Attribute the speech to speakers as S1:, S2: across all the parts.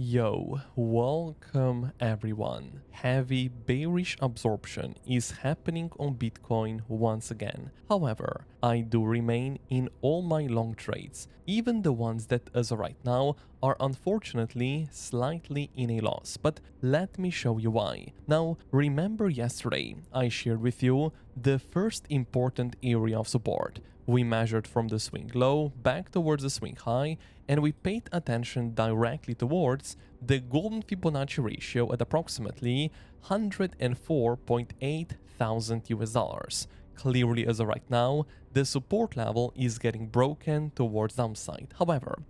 S1: Yo, welcome everyone. Heavy bearish absorption is happening on Bitcoin once again. However, I do remain in all my long trades, even the ones that as of right now are unfortunately slightly in a loss. But let me show you why. Now, remember yesterday I shared with you the first important area of support. We measured from the swing low back towards the swing high, and we paid attention directly towards the golden Fibonacci ratio at approximately 104.8 thousand US dollars. Clearly, as of right now, the support level is getting broken towards downside. However,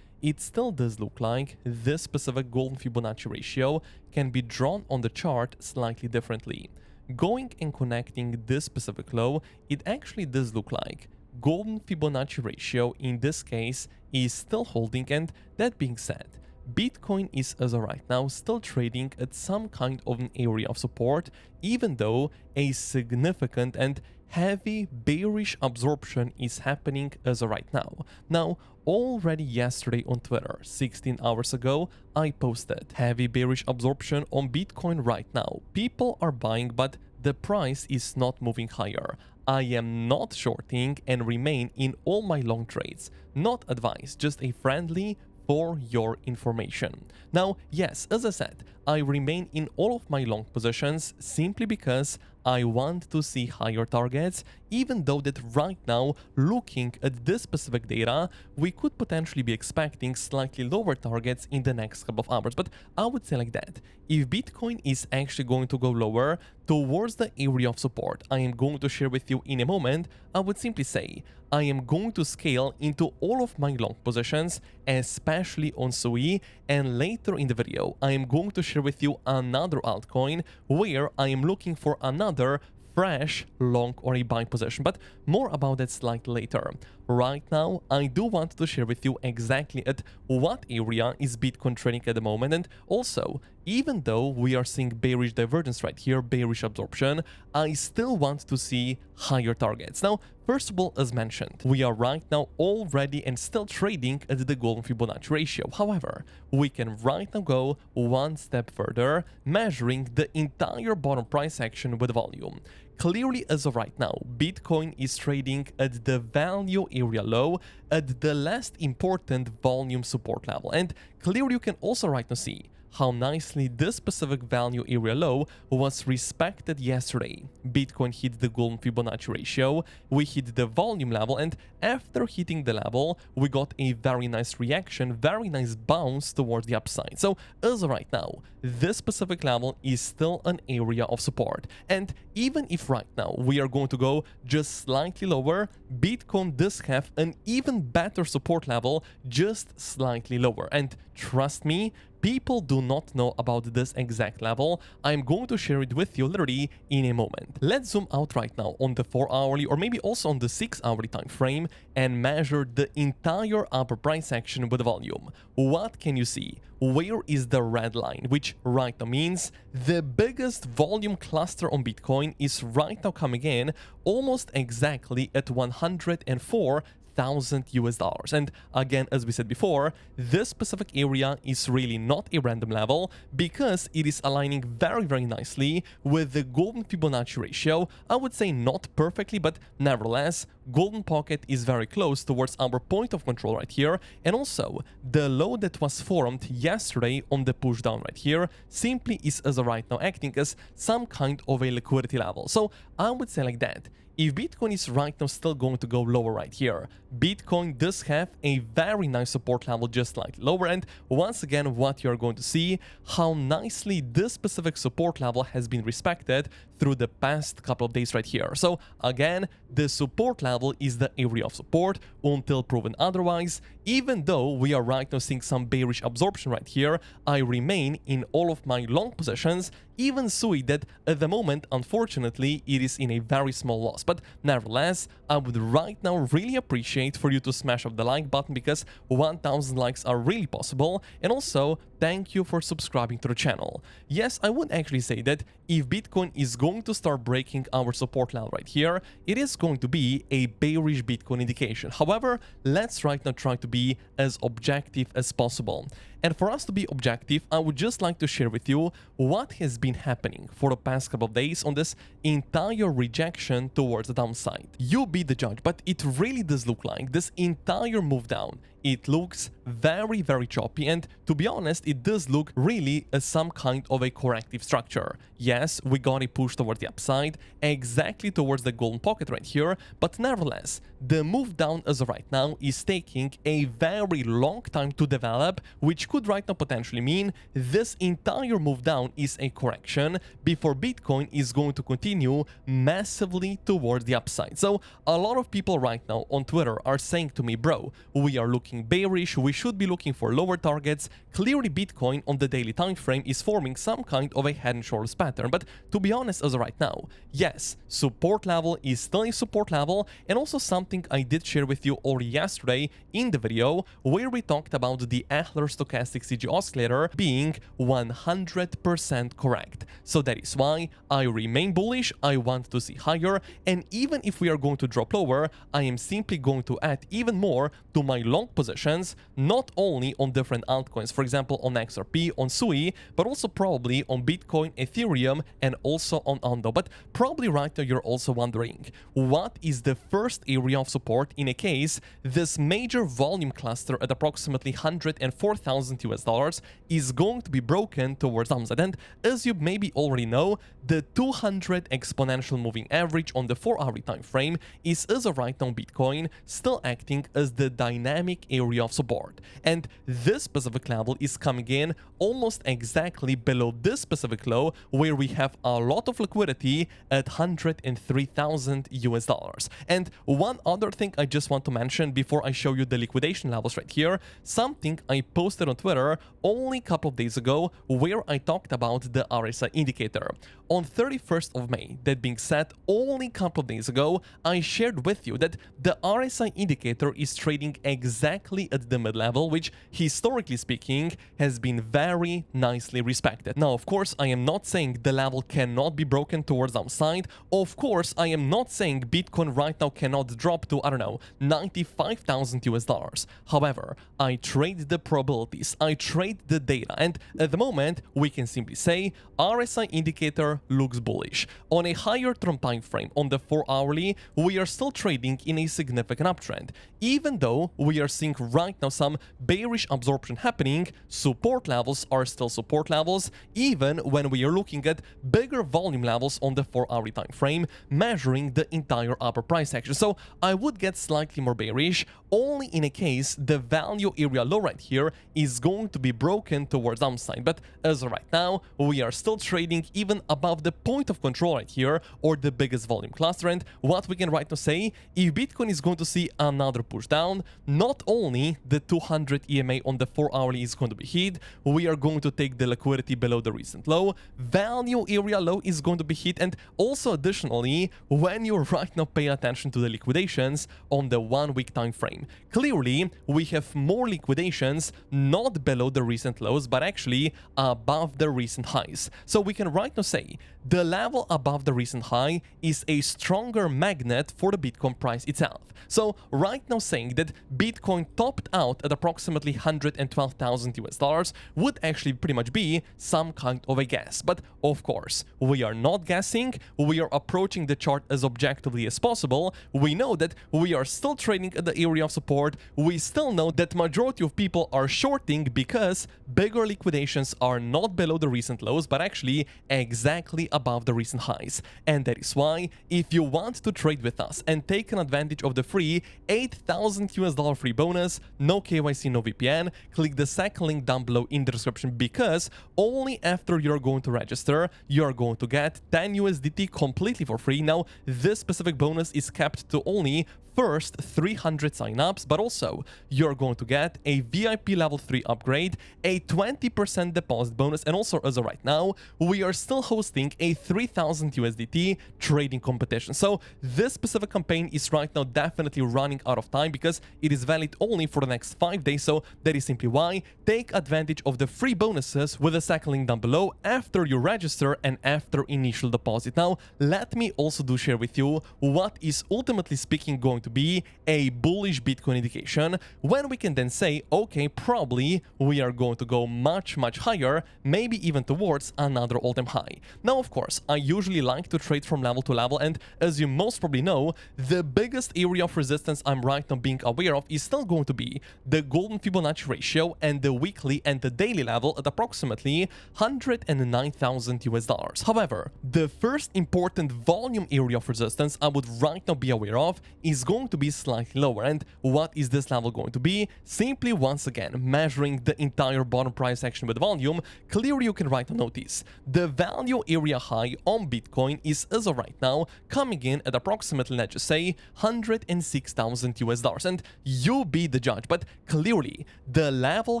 S1: it still does look like this specific golden Fibonacci ratio can be drawn on the chart slightly differently. Going and connecting this specific low, it actually does look like golden Fibonacci ratio in this case is still holding, and that being said, Bitcoin is as of right now still trading at some kind of an area of support, even though a significant and heavy bearish absorption is happening as of right now. Now, already yesterday on Twitter, 16 hours ago, I posted heavy bearish absorption on Bitcoin right now. People are buying, but the price is not moving higher. I am not shorting and remain in all my long trades. Not advice, just a friendly for your information. Now, yes, as I said, I remain in all of my long positions simply because I want to see higher targets, even though that right now, looking at this specific data, we could potentially be expecting slightly lower targets in the next couple of hours. But I would say like that, if Bitcoin is actually going to go lower towards the area of support I am going to share with you in a moment, I would simply say I am going to scale into all of my long positions, especially on SUI, and later in the video I am going to share with you another altcoin where I am looking for another fresh long or a buy position, but more about that slightly later. Right now, I do want to share with you exactly at what area is Bitcoin trading at the moment, and also, even though we are seeing bearish divergence right here, bearish absorption, I still want to see higher targets. Now, first of all, as mentioned, we are right now already and still trading at the golden Fibonacci ratio. However, we can right now go one step further, measuring the entire bottom price action with volume. Clearly, as of right now, Bitcoin is trading at the value area low at the last important volume support level. And clearly, you can also right now see how nicely this specific value area low was respected yesterday. Bitcoin hit the golden Fibonacci ratio, we hit the volume level, and after hitting the level, we got a very nice reaction, very nice bounce towards the upside. So as of right now, this specific level is still an area of support. And even if right now we are going to go just slightly lower, Bitcoin does have an even better support level, just slightly lower. And trust me, people do not know about this exact level. I'm going to share it with you literally in a moment. Let's zoom out right now on the 4-hourly or maybe also on the 6-hourly time frame and measure the entire upper price action with volume. What can you see? Where is the red line, which right now means the biggest volume cluster on Bitcoin is right now coming in almost exactly at 104,000 US dollars. And again, as we said before, this specific area is really not a random level because it is aligning very nicely with the golden Fibonacci ratio. I would say not perfectly, but nevertheless, golden pocket is very close towards our point of control right here. And also, the low that was formed yesterday on the push down right here simply is as of right now acting as some kind of a liquidity level. So I would say like that, if Bitcoin is right now still going to go lower right here, Bitcoin does have a very nice support level just slightly lower, and once again what you're going to see how nicely this specific support level has been respected through the past couple of days right here. So again, the support level is the area of support until proven otherwise. Even though we are right now seeing some bearish absorption right here, I remain in all of my long positions, even SUI that at the moment, unfortunately, it is in a very small loss. But nevertheless, I would right now really appreciate for you to smash up the like button because 1000 likes are really possible. And also, thank you for subscribing to the channel. Yes, I would actually say that if Bitcoin is going to start breaking our support level right here, it is going to be a bearish Bitcoin indication. However, let's right now try to be as objective as possible. And for us to be objective, I would just like to share with you what has been happening for the past couple of days on this entire rejection towards the downside. You be the judge, but it really does look like this entire move down, it looks very, very choppy, and to be honest, it does look really as some kind of a corrective structure. Yes, we got a push towards the upside, exactly towards the golden pocket right here, but nevertheless, the move down as of right now is taking a very long time to develop, which could right now potentially mean this entire move down is a correction before Bitcoin is going to continue massively towards the upside. So a lot of people right now on Twitter are saying to me, bro, we are looking bearish, we should be looking for lower targets. Clearly Bitcoin on the daily time frame is forming some kind of a head and shoulders pattern, but to be honest as of right now, yes, support level is still a support level, and also something I did share with you already yesterday in the video where we talked about the Adler stochastic CG oscillator being 100% correct. So that is why I remain bullish, I want to see higher, and even if we are going to drop lower, I am simply going to add even more to my long positions, not only on different altcoins, for example on XRP, on SUI, but also probably on Bitcoin, Ethereum, and also on Ondo. But probably right now you're also wondering, what is the first area of support in a case this major volume cluster at approximately 104,000 US dollars is going to be broken towards downside? And as you maybe already know, the 200 exponential moving average on the 4-hour time frame is as of right now Bitcoin still acting as the dynamic area of support, and this specific level is coming in almost exactly below this specific low where we have a lot of liquidity at 103,000 US dollars. And one other thing I just want to mention before I show you the liquidation levels right here, something I posted on Twitter only a couple of days ago where I talked about the RSI indicator. On 31st of May, that being said, only a couple of days ago, I shared with you that the RSI indicator is trading exactly at the mid-level, which historically speaking has been very nicely respected. Now, of course, I am not saying the level cannot be broken towards downside. Of course, I am not saying Bitcoin right now cannot drop to, I don't know, 95,000 US dollars. However, I trade the probabilities, I trade the data, and at the moment, we can simply say RSI indicator looks bullish. On a higher term time frame, on the 4-hourly, we are still trading in a significant uptrend. Even though we are seeing right now some bearish absorption happening, support levels are still support levels, even when we are looking at bigger volume levels on the 4-hourly time frame, measuring the entire upper price action. So I would get slightly more bearish only in a case the value area low right here is going to be broken towards downside. But as of right now, we are still trading even above the point of control right here, or the biggest volume cluster. And what we can right now say, if Bitcoin is going to see another push down, not only the 200 EMA on the 4-hourly is going to be hit, we are going to take the liquidity below the recent low, value area low is going to be hit, and also additionally, when you right now pay attention to the liquidations on the 1-week time frame, clearly we have more liquidations not below the recent lows, but actually above the recent highs. So we can right now say the level above the recent high is a stronger magnet for the Bitcoin price itself. So right now saying that Bitcoin topped out at approximately 112,000 US dollars would actually pretty much be some kind of a guess. But of course, we are not guessing, we are approaching the chart as objectively as possible. We know that we are still trading at the area of support. We still know that majority of people are shorting because bigger liquidations are not below the recent lows, but actually exactly above the recent highs. And that is why if you want to trade with us and take an advantage of the free 8,000 US dollar free bonus, no KYC, no VPN, click the second link down below in the description, because only after you're going to register, you're going to get 10 USDT completely for free. Now, this specific bonus is capped to only first 300 signups, but also you're going to get a VIP level 3 upgrade, a 20% deposit bonus, and also as of right now, we are still hosting a 3,000 USDT trading competition. So this specific campaign is right now definitely running out of time because it is valid only for the next 5 days. So that is simply why take advantage of the free bonuses with the second link down below after you register and after initial deposit. Now, let me also share with you what is ultimately speaking going going to be a bullish Bitcoin indication, when we can then say, okay, probably we are going to go much higher, maybe even towards another all-time high. Now, of course, I usually like to trade from level to level, and as you most probably know, the biggest area of resistance I'm right now being aware of is still going to be the golden Fibonacci ratio and the weekly and the daily level at approximately 109,000 US dollars. However, the first important volume area of resistance I would right now be aware of is going to be slightly lower. And what is this level going to be? Simply, once again, measuring the entire bottom price action with volume, clearly you can right now notice the value area high on Bitcoin is, as of right now, coming in at approximately, let's just say, 106,000 US dollars. And you be the judge, but clearly the level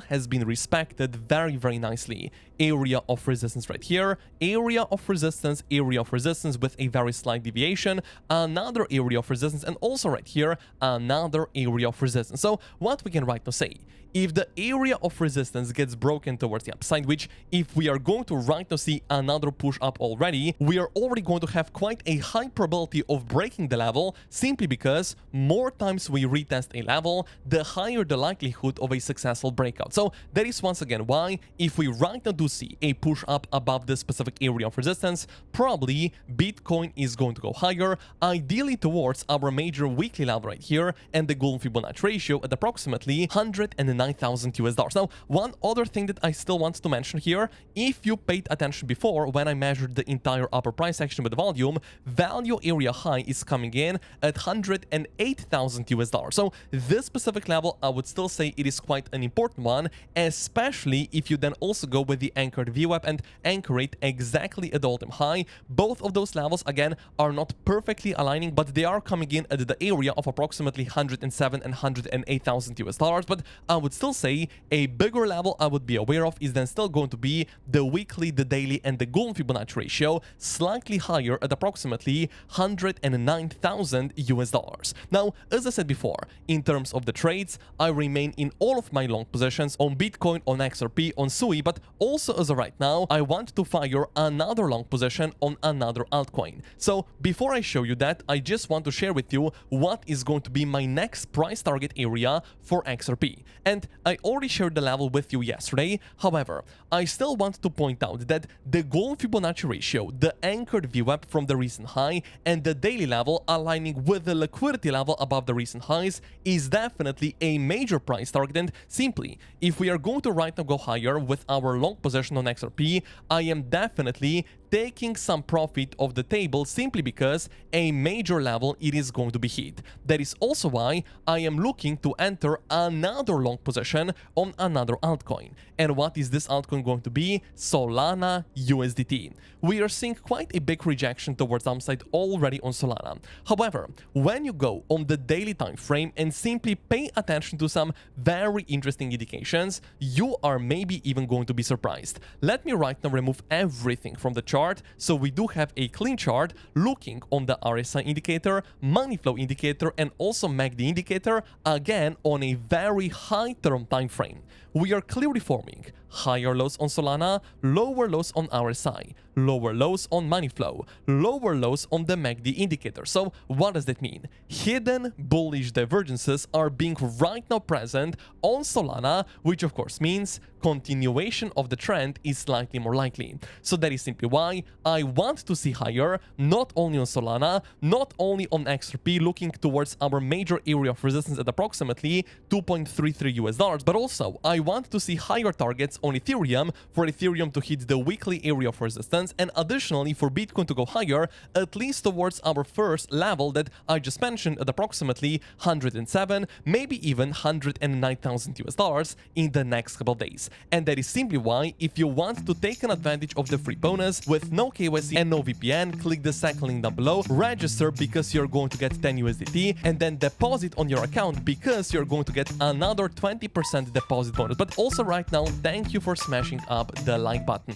S1: has been respected very nicely. Area of resistance right here, area of resistance with a very slight deviation, another area of resistance, and also right here, another area of resistance. So what we can right now say, if the area of resistance gets broken towards the upside, which if we are going to right now see another push up already, we are already going to have quite a high probability of breaking the level, simply because more times we retest a level, the higher the likelihood of a successful breakout. So that is once again why, if we right now do see a push up above this specific area of resistance, probably Bitcoin is going to go higher, ideally towards our major weekly level right here and the golden Fibonacci ratio at approximately 109,000 US dollars. Now, one other thing that I still want to mention here, if you paid attention before when I measured the entire upper price action with the volume, value area high is coming in at 108,000 US dollars. So this specific level, I would still say it is quite an important one, especially if you then also go with the anchored VWAP and anchor it exactly at the all-time high. Both of those levels, again, are not perfectly aligning, but they are coming in at the area of approximately 107 and 108,000 US dollars. But I would still say a bigger level I would be aware of is then still going to be the weekly, the daily, and the golden Fibonacci ratio, slightly higher at approximately 109,000 US dollars. Now, as I said before, in terms of the trades, I remain in all of my long positions on Bitcoin, on XRP, on SUI, but also as of right now, I want to fire another long position on another altcoin. So before I show you that, I just want to share with you what is going to be my next price target area for XRP. And I already shared the level with you yesterday. However, I still want to point out that the golden Fibonacci ratio, the anchored VWAP from the recent high, and the daily level aligning with the liquidity level above the recent highs is definitely a major price target. And simply, if we are going to right now go higher with our long position on XRP, I am definitely taking some profit off the table simply because a major level it is going to be hit. That is also why I am looking to enter another long position on another altcoin. And what is this altcoin going to be? Solana USDT. We are seeing quite a big rejection towards downside already on Solana. However, when you go on the daily time frame and simply pay attention to some very interesting indications, you are maybe even going to be surprised. Let me right now remove everything from the chart, so we do have a clean chart looking on the RSI indicator, money flow indicator, and also MACD indicator, again on a very high term time frame. We are clearly forming higher lows on Solana, lower lows on RSI, lower lows on money flow, lower lows on the MACD indicator. So what does that mean? Hidden bullish divergences are being right now present on Solana, which of course means continuation of the trend is slightly more likely. So that is simply why I want to see higher, not only on Solana, not only on XRP, looking towards our major area of resistance at approximately 2.33 US dollars, but also I want to see higher targets on Ethereum, for Ethereum to hit the weekly area of resistance, and additionally for Bitcoin to go higher, at least towards our first level that I just mentioned at approximately 107, maybe even 109,000 US dollars in the next couple of days. And that is simply why, if you want to take an advantage of the free bonus with no KYC and no VPN, click the second link down below, register because you're going to get 10 USDT, and then deposit on your account because you're going to get another 20% deposit bonus. But also right now, thank you for smashing up the like button.